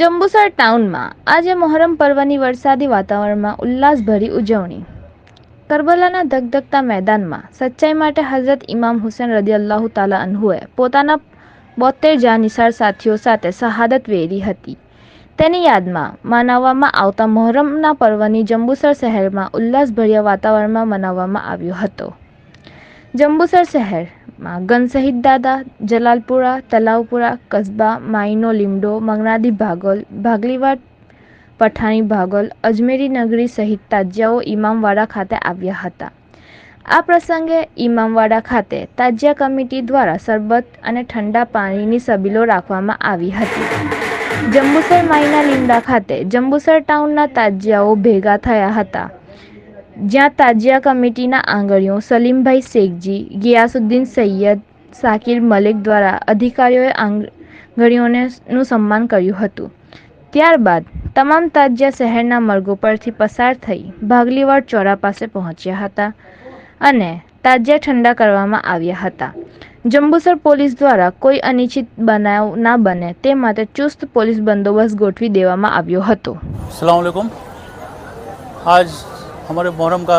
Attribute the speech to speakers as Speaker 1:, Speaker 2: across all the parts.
Speaker 1: જંબુસર ટાઉનમાં આજે મોહરમ પર્વની વરસાદી વાતાવરણમાં ઉલ્લાસભરી ઉજવણી। કરબલાના ધગધગતા મેદાનમાં સચ્ચાઈ માટે હઝરત ઇમામ હુસૈન રદિયલ્લાહુ તાલા અન્હુએ પોતાના 72 જાનિસાર સાથીઓ સાથે શહાદત વેરી હતી। તેની યાદમાં મનાવવામાં આવતા મોહરમના પર્વની જંબુસર શહેરમાં ઉલ્લાસભર્યા વાતાવરણમાં મનાવવામાં આવ્યો હતો। જંબુસર શહેરમાં ગંજ શહીદ દાદા, જલાલપુરા, તલાવપુરા, કસ્બા, માઈનો લીમડો, મગનાદી ભાગોલ, ભાગલીવાડ, પઠાણી ભાગોલ, અજમેરી નગરી સહિત તાજિયાઓ ઇમામવાડા ખાતે આવ્યા હતા। આ પ્રસંગે ઇમામવાડા ખાતે તાજિયા કમિટી દ્વારા શરબત અને ઠંડા પાણીની સબીલો રાખવામાં આવી હતી। જંબુસર માઈના લીમડા ખાતે જંબુસર ટાઉનના તાજિયાઓ ભેગા થયા હતા, જ્યાં તાજિયા કમિટીના આંગણીઓ સલીમભાઈ શેખજી, ગિયાસુદ્દીન સૈયદ, શાકિર મલિક દ્વારા અધિકારીઓએ આંગણીઓનું સન્માન કર્યું હતું। ત્યારબાદ તમામ તાજિયા શહેરના માર્ગો પરથી પસાર થઈ ભાગલીવાડ ચોરા પાસે પહોંચ્યા હતા અને તાજિયા ઠંડા કરવામાં આવ્યા હતા। જંબુસર પોલીસ દ્વારા કોઈ અનિચ્છિત બનાવ ના બને તે માટે ચુસ્ત પોલીસ બંદોબસ્ત ગોઠવી દેવામાં આવ્યો હતો।
Speaker 2: अस्सलाम वालेकुम। आज हमारे मुहर्रम का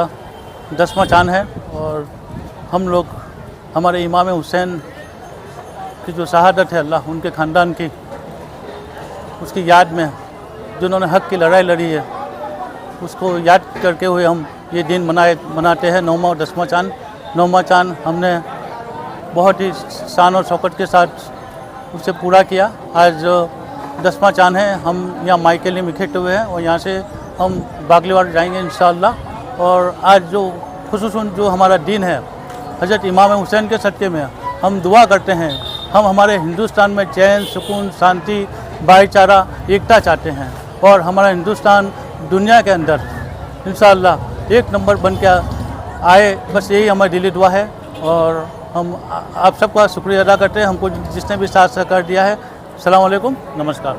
Speaker 2: 10वां चांद है और हम लोग हमारे इमाम हुसैन की जो शहादत है अल्लाह उनके ख़ानदान की उसकी याद में जिन्होंने हक़ की लड़ाई लड़ी है उसको याद करके हुए हम ये दिन मनाते हैं 9वां और 10वां चांद। 9वां चांद हमने बहुत ही शान और शौकत के साथ उसे पूरा किया। आज 10वां चांद है, हम यहाँ माई के लिए इकट्ठे हुए हैं और यहाँ से हम बागलीवाड़ जाएंगे इंशाअल्लाह। और आज जो खुसूसन जो हमारा दिन है हज़रत इमाम हुसैन के सदक़े में हम दुआ करते हैं, हम हमारे हिंदुस्तान में चैन, सुकून, शांति, भाईचारा, एकता चाहते हैं और हमारा हिंदुस्तान दुनिया के अंदर इंशाअल्लाह एक नंबर बन के आए, बस यही हमारी दिली दुआ है। और हम आप सबका शुक्रिया अदा करते हैं हमको जिसने भी साथ सहकार दिया है। अस्सलाम वालेकुम, नमस्कार।